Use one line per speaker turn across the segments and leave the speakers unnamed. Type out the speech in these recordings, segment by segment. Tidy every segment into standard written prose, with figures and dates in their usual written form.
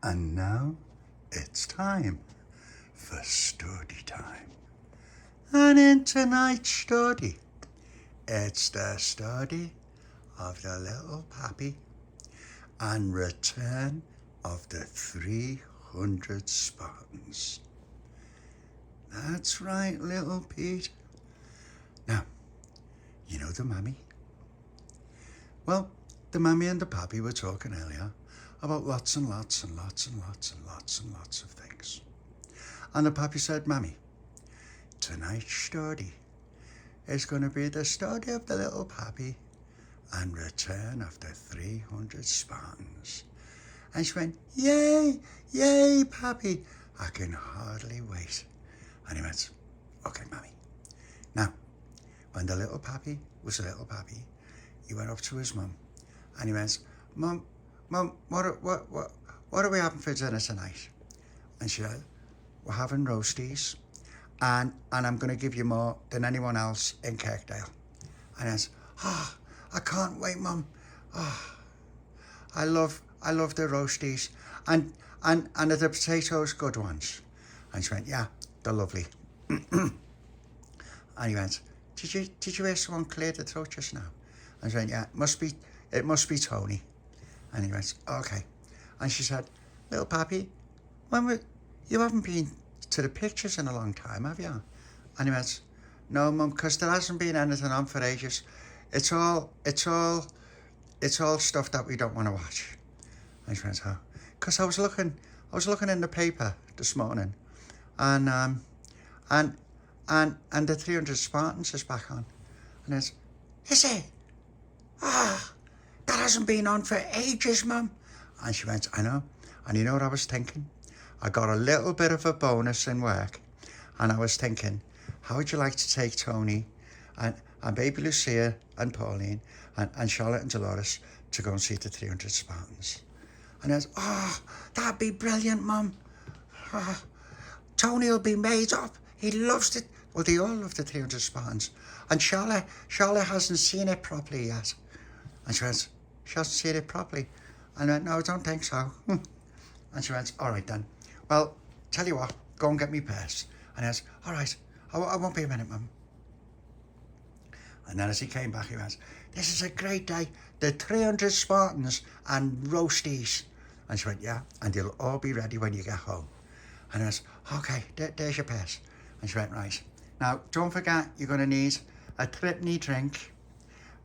And now it's time for Stordy time. And in tonight's Stordy, it's the story of the Little Papi and return of the 300 Spartans. That's right, little Pete. Now, you know the mammy? Well, the mammy and the pappy were talking earlier about lots and lots and lots and lots and lots and lots of things. And the pappy said, Mammy, tonight's story is going to be the story of the Little Papi and return of the 300 Spartans. And she went, yay, yay, Pappy, I can hardly wait. And he went, okay, Mammy. Now, when the Little Papi was a little Papi, he went up to his mum and he went, Mum, what are we having for dinner tonight? And she said, we're having roasties and I'm going to give you more than anyone else in Kirkdale. And I said, I can't wait, Mum. I love the roasties and are the potatoes good ones? And she went, yeah, they're lovely. And he went, did you hear someone clear the throat just now? And she went, yeah, it must be Tony. And he went, okay. And she said, Little Papi, you haven't been to the pictures in a long time, have you? And he went, no, Mum, because there hasn't been anything on for ages. It's all stuff that we don't want to watch. And she went, oh, because I was looking in the paper this morning, and the 300 Spartans is back on. And it's, is it? That hasn't been on for ages, Mum. And she went, I know. And you know what I was thinking? I got a little bit of a bonus in work. And I was thinking, how would you like to take Tony and Baby Lucia and Pauline and Charlotte and Delores to go and see the 300 Spartans? And I was, that'd be brilliant, Mum. Tony will be made up. He loves it. Well, they all love the 300 Spartans. And Charlotte hasn't seen it properly yet. And she went, she hasn't seen it properly. And I went, no, I don't think so. And she went, all right then. Well, tell you what, go and get me purse. And I went, all right, I won't be a minute, Mum. And then as he came back, he went, this is a great day. The 300 Spartans and roasties. And she went, yeah, and they'll all be ready when you get home. And I went, okay, there's your purse. And she went, right. Now, don't forget, you're going to need a Tripney drink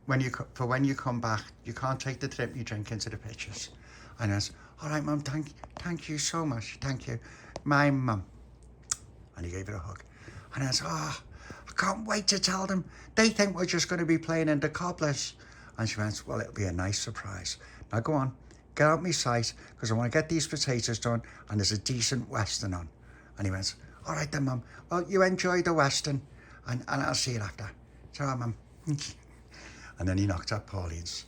when you come back. You can't take the Tripney drink into the pictures. And I was, all right, Mum, thank you so much. Thank you. My mum. And he gave her a hug. And I was, I can't wait to tell them. They think we're just going to be playing in the cobblers. And she went, well, it'll be a nice surprise. Now go on, get out my sight, because I want to get these potatoes done, and there's a decent Western on. And he went, all right then, Mum. Well, you enjoy the Western, and I'll see you after. Ta-ra, Mum. And then he knocked at Pauline's.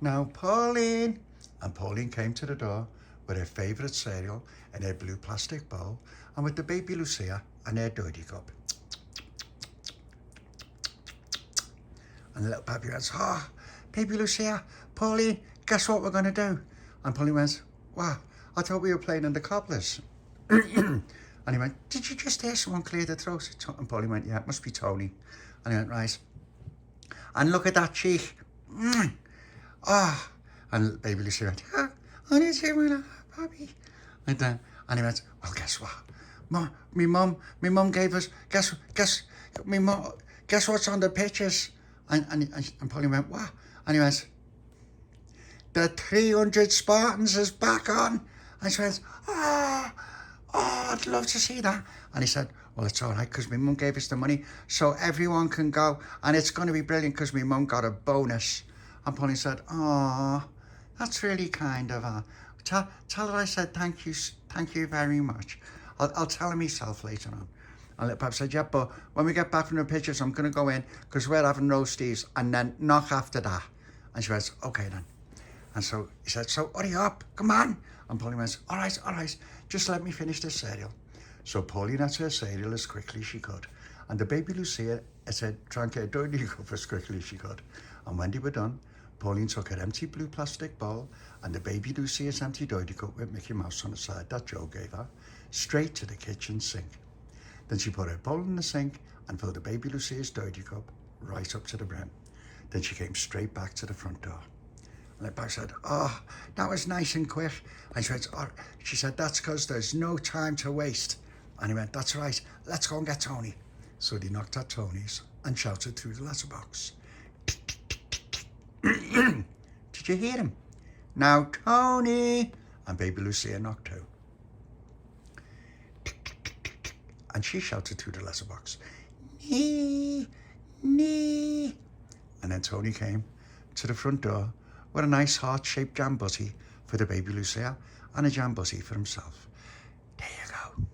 Now, Pauline. And Pauline came to the door with her favourite cereal in her blue plastic bowl, and with the Baby Lucia and her dirty cup. And the Little Papi went, Baby Lucia, Pauline, guess what we're going to do? And Pauline went, wow, I thought we were playing in the cobblers. And he went, did you just hear someone clear the throat? And Pauline went, yeah, it must be Tony. And he went, right. And look at that cheek. And Baby Lucia went, I didn't see my Little Papi. And he went, well, guess what? Me mum gave us, guess what's on the pictures? And Pauline went, what? And he went, the 300 Spartans is back on. And she went, I'd love to see that. And he said, well, it's all right, because my mum gave us the money, so everyone can go. And it's going to be brilliant, because my mum got a bonus. And Pauline said, that's really kind of her. Tell her I said thank you very much. I'll tell her myself later on. And Little Papi said, yeah, but when we get back from the pictures, I'm going to go in, because we're having roasties, and then knock after that. And she went, okay then. And so he said, so hurry up, come on. And Pauline went, all right, just let me finish this cereal. So Pauline ate her cereal as quickly as she could. And the Baby Lucia drank her dirty cup as quickly as she could. And when they were done, Pauline took her empty blue plastic bowl and the Baby Lucia's empty doily cup with Mickey Mouse on the side that Joe gave her, straight to the kitchen sink. Then she put her bowl in the sink and filled the Baby Lucia's doily cup right up to the brim. Then she came straight back to the front door. And the Papi said, "Oh, that was nice and quick." And she said, "That's because there's no time to waste." And he went, "That's right, let's go and get Tony." So they knocked at Tony's and shouted through the letterbox. Did you hear him? "Now, Tony." And Baby Lucia knocked too. And she shouted through the letterbox, "Nee, nee." And then Tony came to the front door with a nice heart-shaped jam butty for the Baby Lucia and a jam butty for himself. There you go.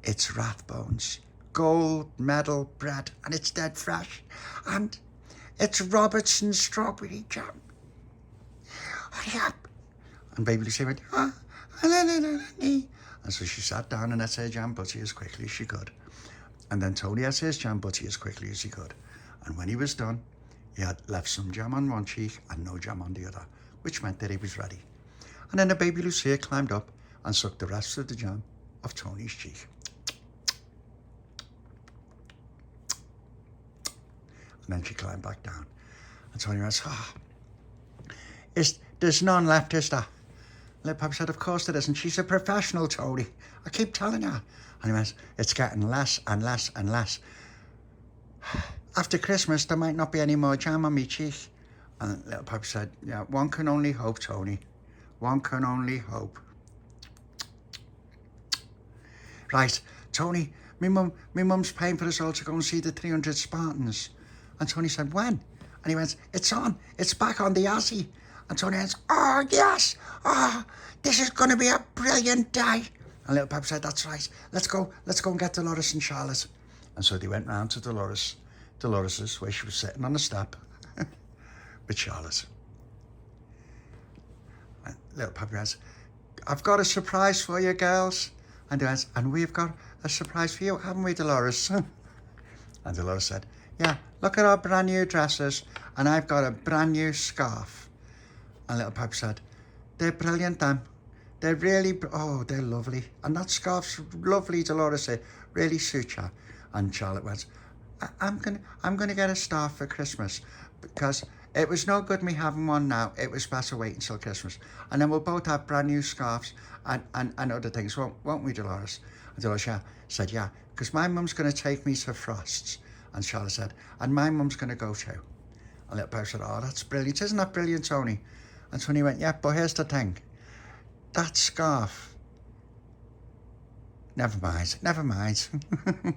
It's Rathbones, gold medal bread, and it's dead fresh. And it's Robertson's strawberry jam. Hurry up. And Baby Lucia went, "Ah, and so she sat down and ate her jam butty as quickly as she could. And then Tony ate his jam butty as quickly as he could. And when he was done, he had left some jam on one cheek and no jam on the other, which meant that he was ready. And then the Baby Lucia climbed up and sucked the rest of the jam off Tony's cheek. And then she climbed back down. And Tony went, there's none left, is there? Little Papi said, "Of course there isn't. She's a professional, Tony. I keep telling her." And he went, "It's getting less and less and less. After Christmas, there might not be any more jam on me cheek." And Little Papi said, "Yeah, one can only hope, Tony. One can only hope." "Right, Tony, me mum's paying for us all to go and see the 300 Spartans." And Tony said, "When?" And he went, "It's on. It's back on the Aussie." And Tony went, "Oh, yes. Oh, this is going to be a brilliant day." And Little Papi said, "That's right. Let's go and get Delores and Charlotte." And so they went round to Dolores's, where she was sitting on the step with Charlotte. And Little Papi went, "I've got a surprise for you, girls." And they went, "And we've got a surprise for you, haven't we, Delores?" And Delores said, "Yeah, look at our brand new dresses, and I've got a brand new scarf." And Little Papi said, "They're brilliant, them. They're really, they're lovely. And that scarf's lovely, Delores. It really suits you." And Charlotte went, I'm gonna get a scarf for Christmas, because it was no good me having one now. It was better wait until Christmas. And then we'll both have brand new scarves and other things, won't we, Delores?" And Delores said, "Yeah, because my mum's going to take me to Frost's." And Charlotte said, "And my mum's going to go too." And Little Papi said, "Oh, that's brilliant. Isn't that brilliant, Tony?" And Tony went, "Yeah, but here's the thing. That scarf." Never mind. And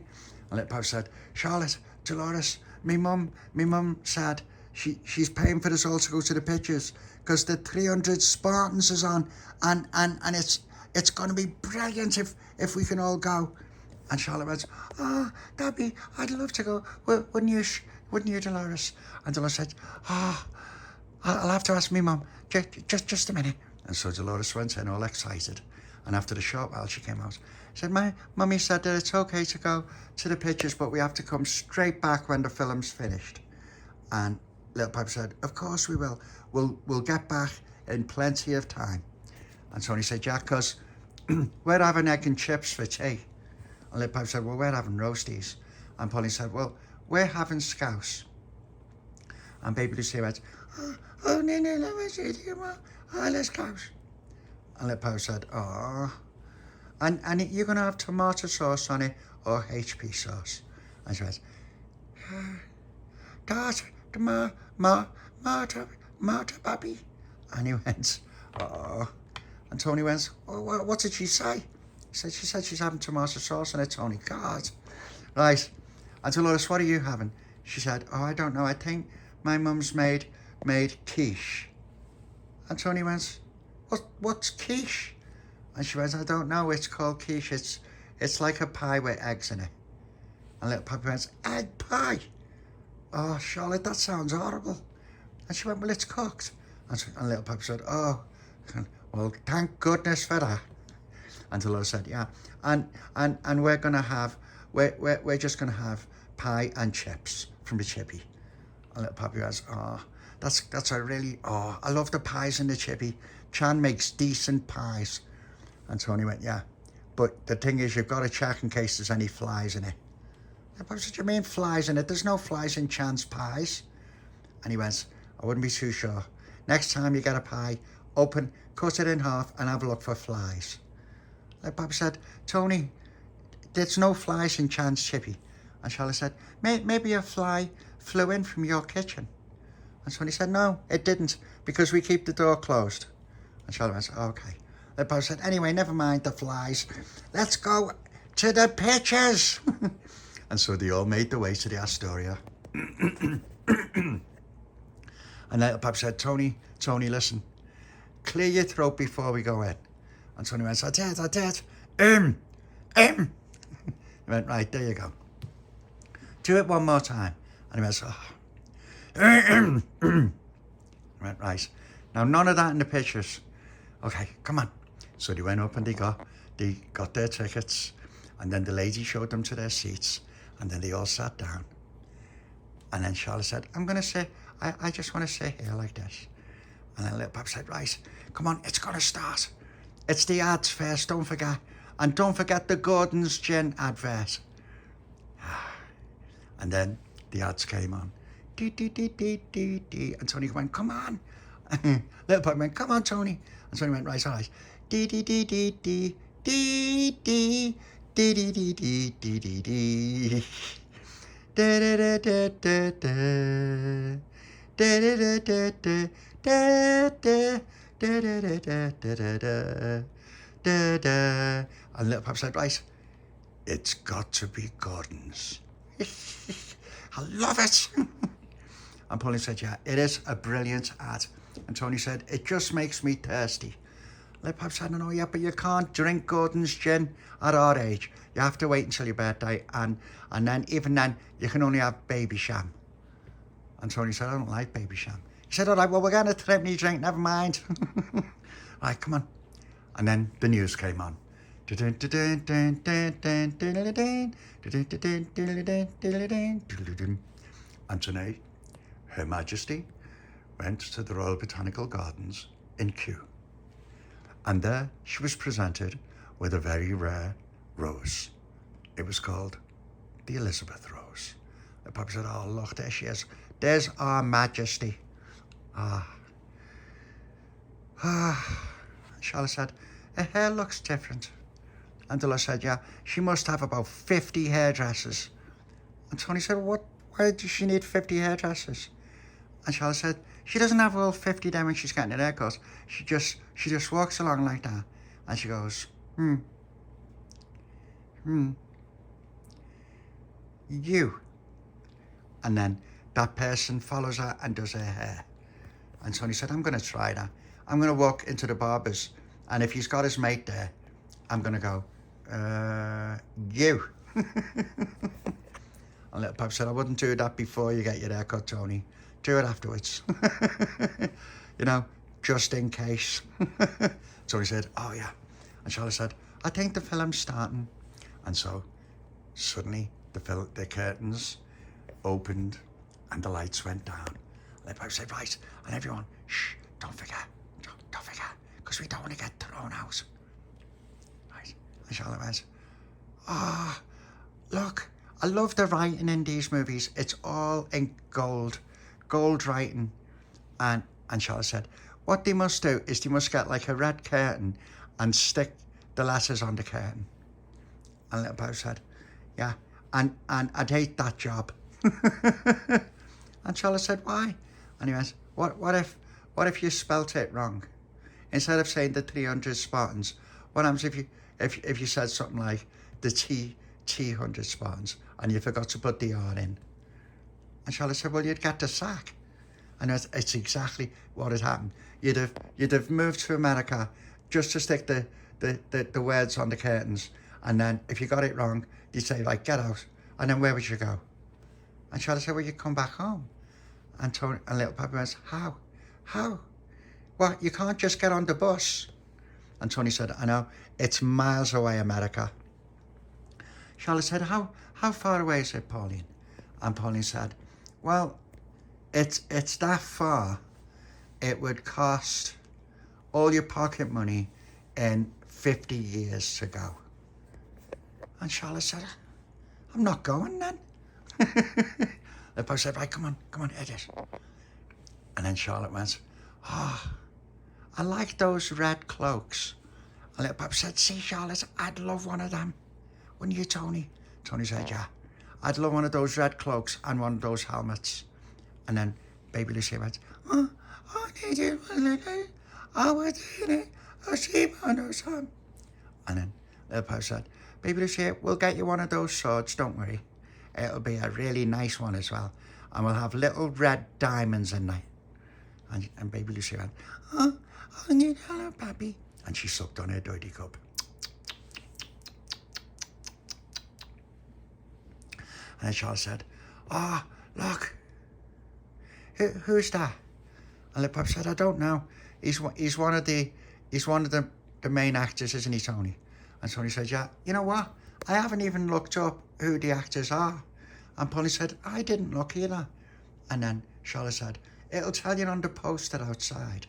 Little Papi said, "Charlotte, Delores, me mum said she's paying for us all to go to the pictures because the 300 Spartans is on, and it's going to be brilliant if we can all go." And Charlotte went, "Oh, I'd love to go. Wouldn't you, Delores?" And Delores said, "Oh, I'll have to ask me mum. Just a minute." And so Delores went in all excited. And after a short while, she came out. She said, "My mummy said that it's okay to go to the pictures, but we have to come straight back when the film's finished." And Little Papi said, "Of course we will. We'll get back in plenty of time." And Tony said, "Yeah, because we're having egg and chips for tea." And Little Papi said, "Well, we're having roasties." And Pauline said, "Well, we're having scouse." And Baby Lucia went, "Oh, no, let me see you, Mum. Oh, let's scouse." And Little Papi said, "Oh, and you're going to have tomato sauce on it or HP sauce?" And she went, "That's Marta, Papi." And he went, "Oh." And Tony went, "Oh, what did she say?" She said she's having tomato sauce on it, Tony. God. Right. And Delores, "What are you having?" She said, "Oh, I don't know. I think my mum's made quiche." And Tony went, What's quiche?" And she went, "I don't know. It's called quiche. It's like a pie with eggs in it." And Little Papi went, "Egg pie? Oh, Charlotte, that sounds horrible." And she went, "Well, it's cooked." And Little Papi said, "Oh, well, thank goodness for that." And Delores said, "Yeah, and we're just gonna have pie and chips from the chippy. And Little Papi goes, oh, that's a really, oh, I love the pies in the chippy. Chan makes decent pies. And Tony went, yeah, but the thing is, you've got to check in case there's any flies in it. Little Papi said, you mean flies in it? There's no flies in Chan's pies. And he went, I wouldn't be too sure. Next time you get a pie, open, cut it in half and have a look for flies. Little Papi said, Tony, there's no flies in Chan's chippy. And Charlotte said, maybe a fly flew in from your kitchen. And Tony said, no, it didn't, because we keep the door closed. And Charlotte went, okay. Little Papi said, anyway, never mind the flies. Let's go to the pictures. And so they all made their way to the Astoria. And Little Papi said, Tony, listen, clear your throat before we go in. And Tony went, I did. He went, right, there you go. Do it one more time. And he went, oh. He went, right. Now, none of that in the pictures. Okay, come on. So they went up and they got their tickets. And then the lady showed them to their seats. And then they all sat down. And then Charlotte said, I'm going to sit. I just want to sit here like this. And then Little Papi said, right, come on, it's going to start. It's the ads first, don't forget. And don't forget the Gordon's Gin advert. And then the ads came on. Dee, dee, dee, dee, dee, dee. And Tony went, come on. Little Papi went, come on, Tony. And Tony went, right, all right. Dee, dee, dee, dee, dee, dee, dee, dee, dee, dee, dee, dee, dee, dee. Da da da da da da. Da da da da da da da da da da da da da da. And Little Papi said, right, it's got to be Gordon's. I love it. And Pauline said, yeah, it is a brilliant ad. And Tony said, it just makes me thirsty. Little Papi said, no, yeah, but you can't drink Gordon's gin at our age. You have to wait until your birthday, and then, even then, you can only have baby sham. And Tony said, I don't like baby sham. He said, all right, well, we're going to threaten you drink, never mind. Right, come on. And then the news came on. And tonight, Her Majesty went to the Royal Botanical Gardens in Kew. And there she was presented with a very rare rose. It was called the Elizabeth Rose. The Papi said, oh, look, there she is. There's Our Majesty. Charlotte said, her hair looks different. And Delores said, yeah, she must have about 50 hairdressers. And Tony said, why does she need 50 hairdressers? And Charlotte said, she doesn't have all 50 then when she's getting her haircut. She just walks along like that. And she goes, you. And then that person follows her and does her hair. And Tony said, I'm going to try that. I'm going to walk into the barber's, and if he's got his mate there, I'm going to go, you. And Little Papi said, I wouldn't do that before you get your haircut, Tony. Do it afterwards. You know, just in case. Tony said, oh yeah. And Charlotte said, I think the film's starting. And so suddenly the curtains opened and the lights went down. Little Papi said, right, and everyone, shh, don't forget, because we don't want to get thrown out. Right, and Charlotte went, look, I love the writing in these movies. It's all in gold writing. And Charlotte said, what they must do is they must get like a red curtain and stick the letters on the curtain. And Little Papi said, yeah, and I'd hate that job. And Charlotte said, why? And he went, what if you spelt it wrong? Instead of saying the 300 Spartans, what happens if you said something like the T100 Spartans and you forgot to put the R in? And Charlotte said, well, you'd get the sack. And it's exactly what had happened. You'd have moved to America just to stick the words on the curtains, and then if you got it wrong, you'd say, like, get out. And then where would you go? And Charlotte said, well, you'd come back home. And Little Papi went, how? What, you can't just get on the bus? And Tony said, I know, it's miles away, America. Charlotte said, how far away is it, Pauline? And Pauline said, Well, it's that far. It would cost all your pocket money in 50 years to go. And Charlotte said, I'm not going then. The boy said, right, come on, Edith. And then Charlotte went, oh, I like those red cloaks. And little Pop said, see, Charlotte, I'd love one of them. Wouldn't you, Tony? Tony said, yeah. I'd love one of those red cloaks and one of those helmets. And then Baby Lucia went, oh, I need it. I would need it. I see one of them. And then little Pop said, Baby Lucia, we'll get you one of those swords, don't worry. It'll be a really nice one as well. And we'll have little red diamonds in there. And Baby Lucia went, oh, I need Little Papi. And she sucked on her dirty cup. And then Charles said, oh, look, who's that? And Little Pop said, I don't know. He's one of the main actors, isn't he, Tony? And Tony said, yeah, you know what? I haven't even looked up who the actors are. And Pauline said, I didn't look either. And then Charlotte said, it'll tell you on the poster outside.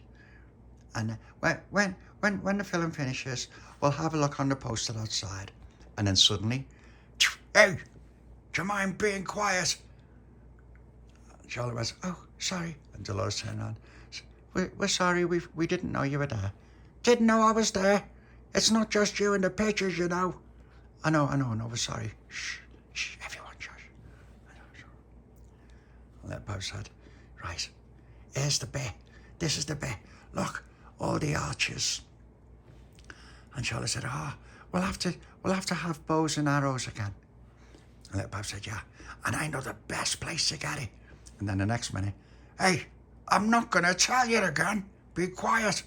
And when the film finishes, we'll have a look on the poster outside. And then suddenly, hey, do you mind being quiet? Charlotte went, oh, sorry. And Delores turned around. We're sorry, we didn't know you were there. Didn't know I was there. It's not just you in the pictures, you know. I know, we're sorry. Shh, everyone, shush. And that Bob said, right, here's the bit. This is the bit. Look, all the archers. And Charlotte said, oh, we'll have to have bows and arrows again. And little Bob said, yeah, and I know the best place to get it. And then the next minute, hey, I'm not going to tell you again. Be quiet.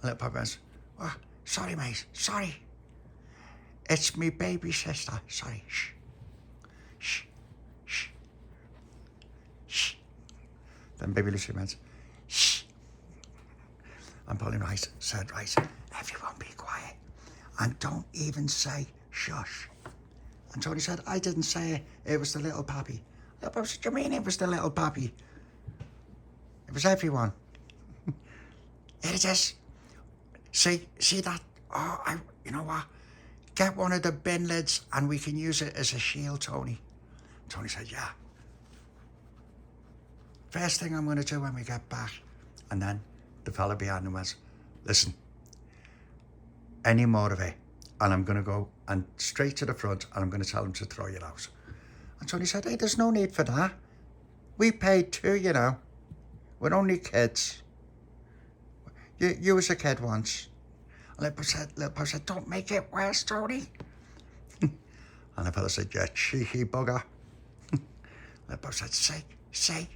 And little Bob went, oh, sorry, mate, sorry. It's me baby sister. Sorry, shh. Then Baby Lucia went, shh. And Pauline said, right, everyone be quiet. And don't even say shush. And Tony said, I didn't say it. It was the Little Papi. Little Papi said, you mean it was the Little Papi? It was everyone. Here it is. See that? Oh, you know what? Get one of the bin lids and we can use it as a shield, Tony. Tony said, yeah. First thing I'm going to do when we get back. And then the fella behind him was, listen, any more of it, and I'm going to go and straight to the front and I'm going to tell him to throw you out. And Tony said, hey, there's no need for that. We paid too, you know. We're only kids. You was a kid once. And Little Pop said, don't make it worse, Tony. And the fella said, you cheeky bugger. Little Pop said, say.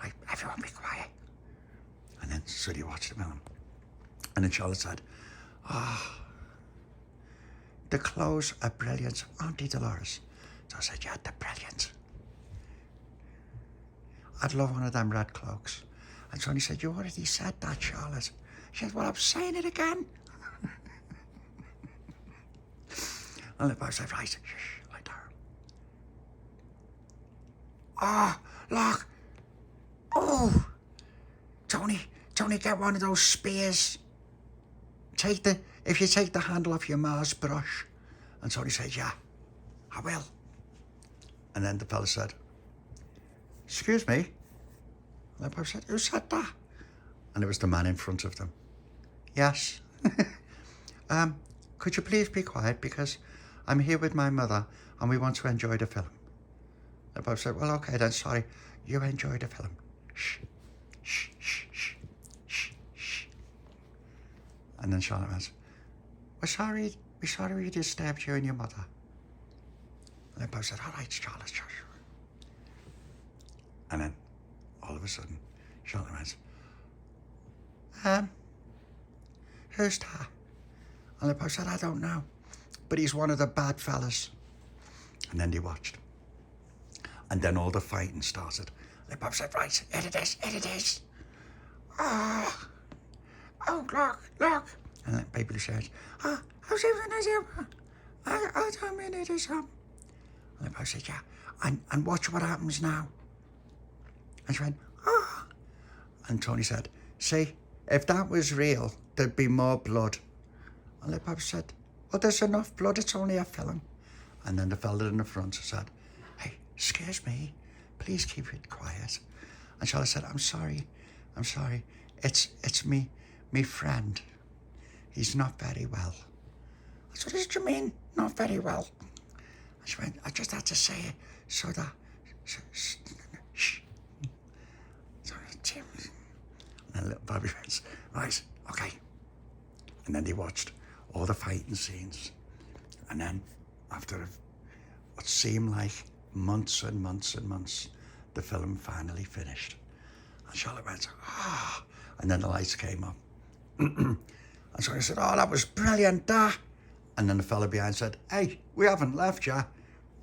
Right, everyone be quiet. And then Suddy watched the film. And then Charlotte said, the clothes are brilliant, aren't they, Delores? So I said, yeah, they're brilliant. I'd love one of them red cloaks. And Tony said, you already said that, Charlotte. She said, well, I'm saying it again. And the boy said, right, shh, like that. Oh, look. Oh, Tony, get one of those spears. If you take the handle off your Mars brush. And Tony said, yeah, I will. And then the fella said, excuse me. And the boy said, who said that? And it was the man in front of them. Yes. Could you please be quiet because I'm here with my mother and we want to enjoy the film. The boy said, well, okay then, sorry. You enjoy the film. Shh. And then Charlotte went, we're sorry we disturbed you and your mother. And the boy said, all right, Charlotte, shush. And then, all of a sudden, Charlotte went, who's that? And the boy said, I don't know, but he's one of the bad fellas. And then they watched. And then all the fighting started. And the boy said, right, here it is. Oh, look. And then Baby Lucia said, I don't mean it is him. And the boy said, yeah, and watch what happens now. And she went, ah. And Tony said, see, if that was real, there'd be more blood. And Little Papi said, well, there's enough blood, it's only a film. And then the fella in the front said, hey, excuse me, please keep it quiet. And Charlotte said, I'm sorry. It's me friend. He's not very well. I said, what do you mean, not very well? And she went, I just had to say it so that, shh. And then Little Papi went, right, okay. And then they watched all the fighting scenes. And then after what seemed like months and months and months, the film finally finished. And Charlotte went, ah. And then the lights came up. And so I said, oh, that was brilliant, da. And then the fella behind said, hey, we haven't left ya.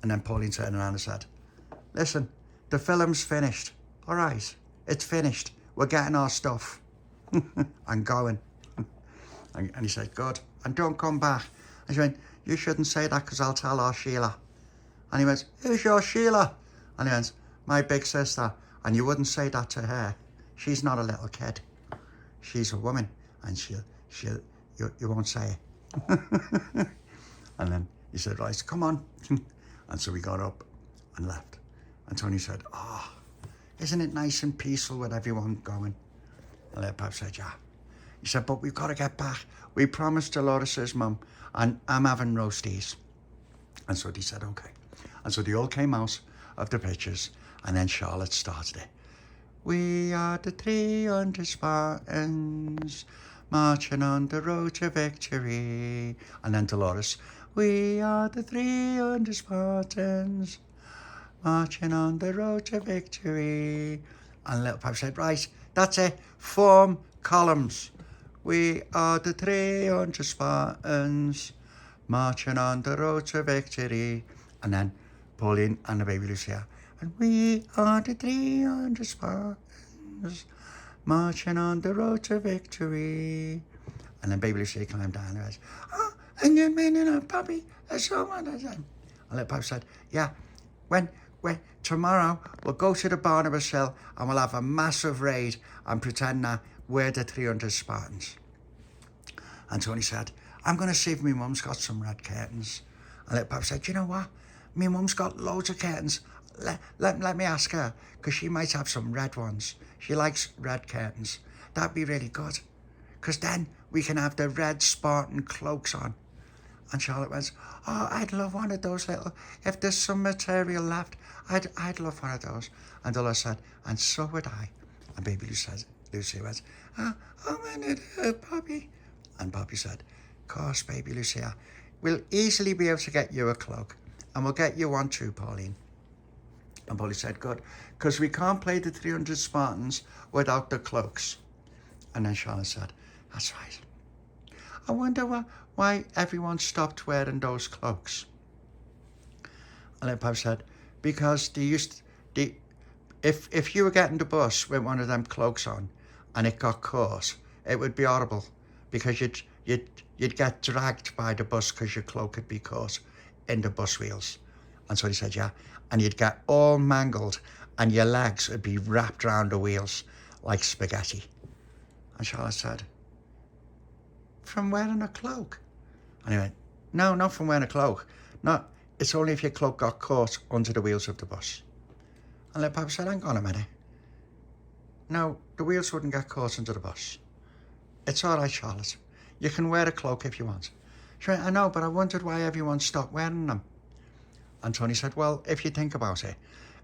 And then Pauline turned around and said, listen, the film's finished. All right, it's finished. We're getting our stuff. I'm going. And he said, good. And don't come back. And she went, you shouldn't say that because I'll tell our Sheila. And he went, who's your Sheila? And he went, my big sister. And you wouldn't say that to her. She's not a little kid. She's a woman. And you won't say it. And then he said, right, come on. And so we got up and left. And Tony said, oh, isn't it nice and peaceful with everyone going? And Little Papi said, yeah. He said, but we've got to get back. We promised Delores' mum, and I'm having roasties. And so they said, okay. And so they all came out of the pictures, and then Charlotte started it. We are the 300 Spartans, marching on the road to victory. And then Delores, we are the 300 Spartans, marching on the road to victory. And Little Papi said, right, that's it, form columns. We are the 300 Spartans, marching on the road to victory. And then Pauline and the Baby Lucia, and we are the 300 Spartans, marching on the road to victory. And then Baby Lucia climbed down and went, oh, and you mean Little Papi, there's someone. And Little Papi said, yeah, when tomorrow we'll go to the Barnabas Hill and we'll have a massive raid and pretend that we're the 300 Spartans. And Tony said, I'm going to see if my mum's got some red curtains. And Little Papi said, you know what? My mum's got loads of curtains. Let me ask her, because she might have some red ones. She likes red curtains. That'd be really good, because then we can have the red Spartan cloaks on. And Charlotte went, oh, I'd love one of those little, if there's some material left, I'd love one of those. And Delores said, and so would I. And Baby Lucia went, oh, my little Papi. And Papi said, of course, Baby Lucia, we'll easily be able to get you a cloak, and we'll get you one too, Pauline. And Pauline said, good, because we can't play the 300 Spartans without the cloaks. And then Charlotte said, that's right. I wonder why everyone stopped wearing those cloaks. And then Papi said, because if you were getting the bus with one of them cloaks on and it got caught, it would be horrible, because you'd get dragged by the bus because your cloak would be caught in the bus wheels. And so he said, yeah, and you'd get all mangled and your legs would be wrapped around the wheels like spaghetti. And Charlotte said, from wearing a cloak? And he went, no, not from wearing a cloak. No, it's only if your cloak got caught under the wheels of the bus. And Little Papi said, hang on a minute. No, the wheels wouldn't get caught under the bus. It's all right, Charlotte. You can wear a cloak if you want. She went, I know, but I wondered why everyone stopped wearing them. And Tony said, well, if you think about it,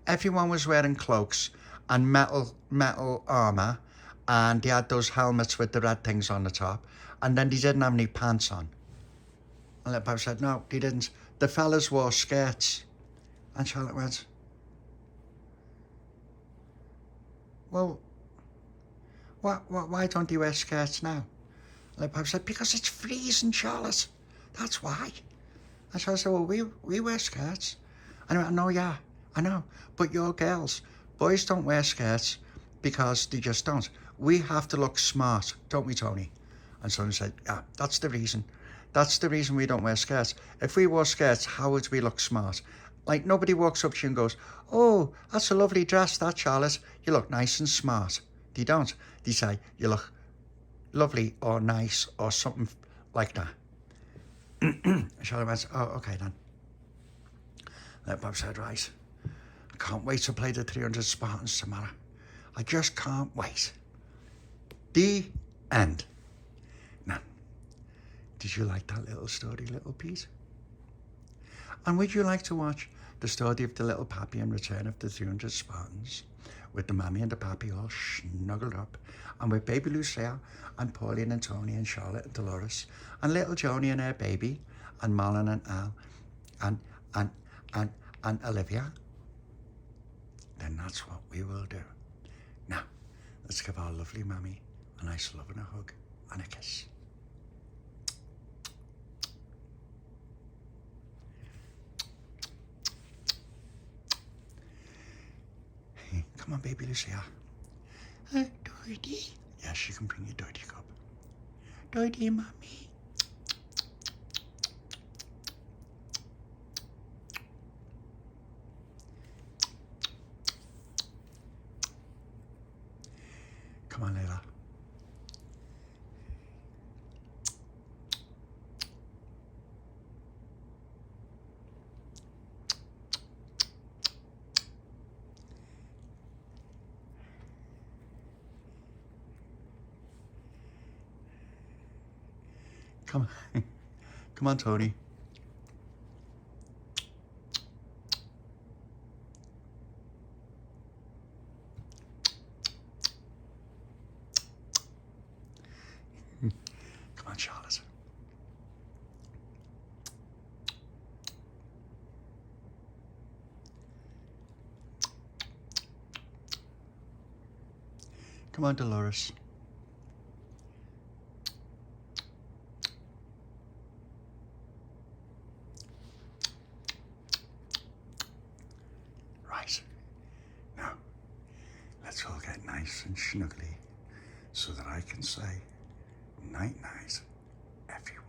everyone was wearing cloaks and metal armour, and they had those helmets with the red things on the top, and then they didn't have any pants on. And Little Papi said, no, they didn't. The fellas wore skirts. And Charlotte went, well, why don't they wear skirts now? And Little Papi said, because it's freezing, Charlotte. That's why. And so I said, well, we wear skirts. And I went, no, yeah, I know, but you're girls. Boys don't wear skirts because they just don't. We have to look smart, don't we, Tony? And Tony said, yeah, that's the reason. That's the reason we don't wear skirts. If we wore skirts, how would we look smart? Like, nobody walks up to you and goes, oh, that's a lovely dress, that, Charlotte. You look nice and smart. They don't. They say, you look lovely or nice or something like that. Charlotte went, oh, okay then. Little Bob said, right, I can't wait to play the 300 Spartans tomorrow. I just can't wait. The end. Now, did you like that little story, Little Pete? And would you like to watch the story of the Little Papi and Return of the 300 Spartans, with the Mammy and the Papi all snuggled up, and with Baby Lucia and Pauline and Tony and Charlotte and Delores, and little Joni and her baby, and Marlon and Al, and Olivia? Then that's what we will do. Now, let's give our lovely Mammy a nice love and a hug and a kiss. Come on, Baby Lucia. Stordy. Yes, you can bring your dirty cup. Stordy, Mommy. Come on, Layla. Come on. Come on, Tony. Come on, Charlotte. Come on, Delores. Right. Now, let's all get nice and snuggly so that I can say night-night, everyone.